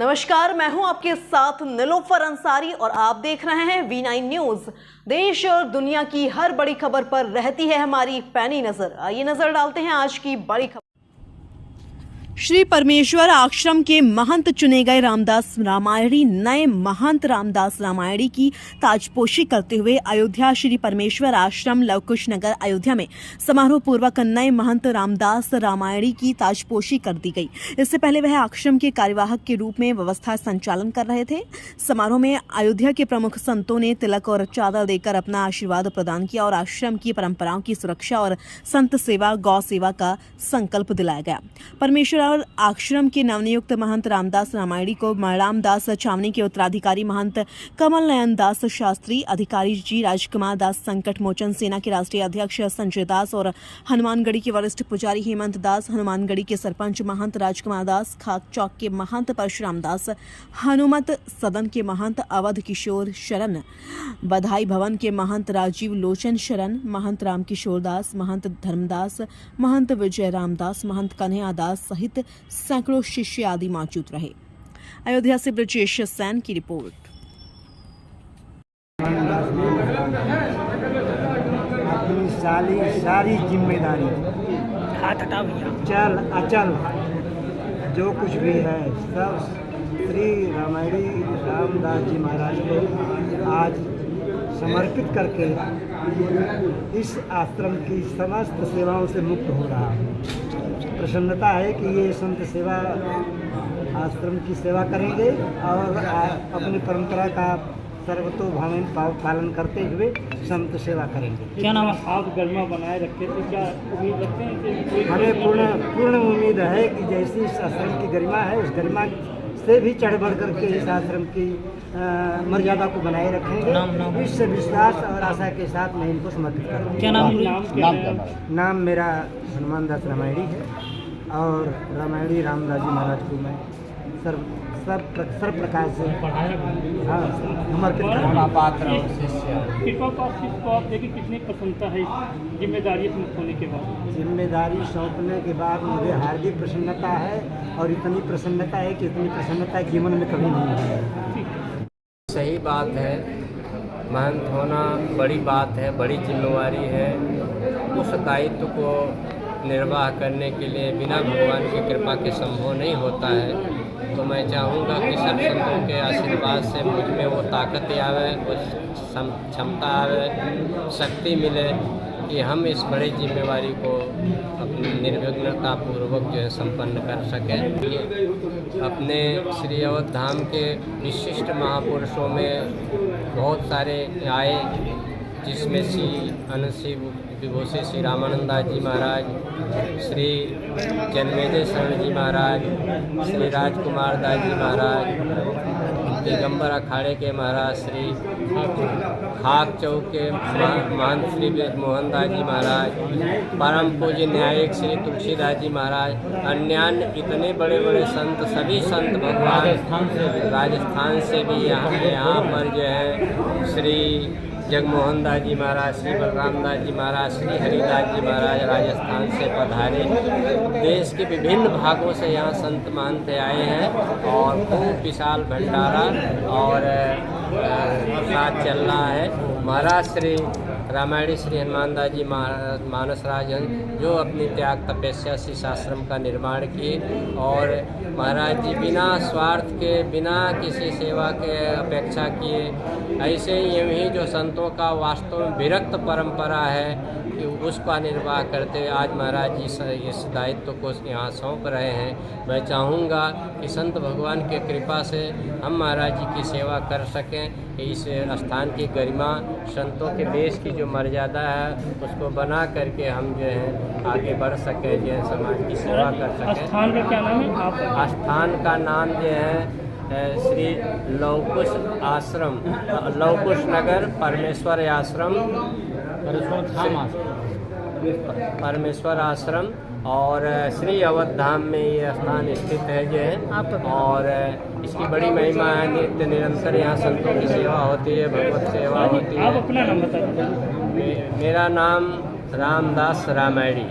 नमस्कार, मैं हूं आपके साथ नीलोफर अंसारी और आप देख रहे हैं V9 न्यूज। देश और दुनिया की हर बड़ी खबर पर रहती है हमारी पैनी नजर। आइए नजर डालते हैं आज की बड़ी खबर। श्री परमेश्वर आश्रम के महंत चुने गए रामदास रामायणी नए महंत रामदास रामायणी की ताजपोशी करते हुए अयोध्या श्री परमेश्वर आश्रम लवकुश नगर अयोध्या में समारोह पूर्वक नए महंत रामदास रामायणी की ताजपोशी कर दी गई। इससे पहले वह आश्रम के कार्यवाहक के रूप में व्यवस्था संचालन कर रहे थे। समारोह में अयोध्या के प्रमुख संतों ने तिलक और चादर देकर अपना आशीर्वाद प्रदान किया और आश्रम की परंपराओं की सुरक्षा और संत सेवा गौ सेवा का संकल्प दिलाया गया। परमेश्वर और आश्रम के नवनियुक्त महंत रामदास रामायणी को रामदास छावनी के उत्तराधिकारी महंत कमल नयन दास शास्त्री, अधिकारी जी राजकुमार दास, संकट मोचन सेना के राष्ट्रीय अध्यक्ष संजय दास और हनुमानगढ़ी के वरिष्ठ पुजारी हेमंत दास, हनुमानगढ़ी के सरपंच महंत राजकुमार दास, खाक चौक के महंत परशुराम दास, हनुमत सदन के महंत अवध किशोर शरण, बधाई भवन के महंत राजीव लोचन शरण, महंत रामकिशोर दास, महंत धर्मदास, महंत विजय रामदास, महंत कन्हैया दास सहित सैकड़ों शिष्य आदि मौजूद रहे। अयोध्या से ब्रजेश सैन की रिपोर्ट। अपनी सारी जिम्मेदारी हाथ हटाओ भैया। चल अचल जो कुछ भी है सब श्री रामायणी रामदास जी महाराज को आज समर्पित करके इस आश्रम की समस्त सेवाओं से मुक्त हो रहा है। प्रसन्नता है कि ये संत सेवा आश्रम की सेवा करेंगे और अपनी परंपरा का सर्वतोभावन पालन करते हुए संत सेवा करेंगे। क्या नाम है? आप गरिमा बनाए रखे थे, क्या उम्मीद रखते हैं कि हमें पूर्ण उम्मीद है कि जैसी इस आश्रम की गरिमा है उस गरिमा से भी चढ़ बढ़ करके इस आश्रम की मर्यादा को बनाए रखेंगे। इस विश्वास और आशा के साथ मैं इनको समर्पित करूँगा। क्या नाम? नाम मेरा हनुमान दास रामायणी है और रामायणी रामदास जी महाराज को मैं सर्व प्रकार से समर्पित करूँगा। कृपा को आप देखिए कितनी प्रसन्नता है इस जिम्मेदारी से मुक्त होने के बाद। जिम्मेदारी सौंपने के बाद मुझे हार्दिक प्रसन्नता है और इतनी प्रसन्नता है कि इतनी प्रसन्नता जीवन में कभी नहीं है। सही बात है, महंत होना बड़ी बात है, बड़ी जिम्मेवारी है। उस दायित्व को निर्वाह करने के लिए बिना भगवान की कृपा के संभव नहीं होता है। तो मैं चाहूँगा कि सब संतों के आशीर्वाद से मुझ में वो ताकत आवे, वो क्षमता आवे, शक्ति मिले कि हम इस बड़ी जिम्मेवारी को अपनी निर्विघ्नता पूर्वक जो है संपन्न कर सकें। अपने श्री अवध धाम के विशिष्ट महापुरुषों में बहुत सारे आए, जिसमें श्री अनंत श्री विभूषी श्री रामानंदा जी महाराज, श्री जन्मेजय शरण जी महाराज, श्री राजकुमार दास जी महाराज, दिगंबर अखाड़े के महाराज श्री खाक चौक के महंत श्री मोहन दास जी महाराज, परम पूज्य न्यायिक श्री तुलसीदास जी महाराज, अन्य इतने बड़े बड़े संत, सभी संत भगवान राजस्थान से भी यहाँ पर जो है श्री जगमोहन दास जी महाराज, श्री बलराम दास जी महाराज, श्री हरिदास जी महाराज राजस्थान से पधारे। देश के विभिन्न भागों से यहाँ संत महंत आए हैं और खूब विशाल भंडारा और साथ चल रहा है। महाराज श्री रामायणी श्री हनुमान दास जी मानस राजन जो अपनी त्याग तपस्या से इस आश्रम का निर्माण किए और महाराज जी बिना स्वार्थ के, बिना किसी सेवा के अपेक्षा किए, ऐसे ही यही जो संतों का वास्तव में विरक्त परंपरा है कि उसका निर्वाह करते हुए आज महाराज जी इस दायित्व को यहाँ सौंप रहे हैं। मैं चाहूँगा कि संत भगवान की कृपा से हम महाराज जी की सेवा कर सकें, इस स्थान की गरिमा, संतों के देश की जो मर्यादा है उसको बना करके हम जो है आगे बढ़ सकें, जो है समाज की सेवा कर सकें। स्थान का क्या नाम है? स्थान का नाम जो है श्री लवकुश आश्रम, लवकुश नगर परमेश्वर आश्रम, परमेश्वर आश्रम और श्री अवध धाम में ये स्थान स्थित है जो है। और इसकी बड़ी महिमा है, नित्य निरंतर यहाँ संतों की सेवा होती है, भगवत सेवा होती है। आप अपना नाम बताइए। मेरा नाम रामदास रामायणी।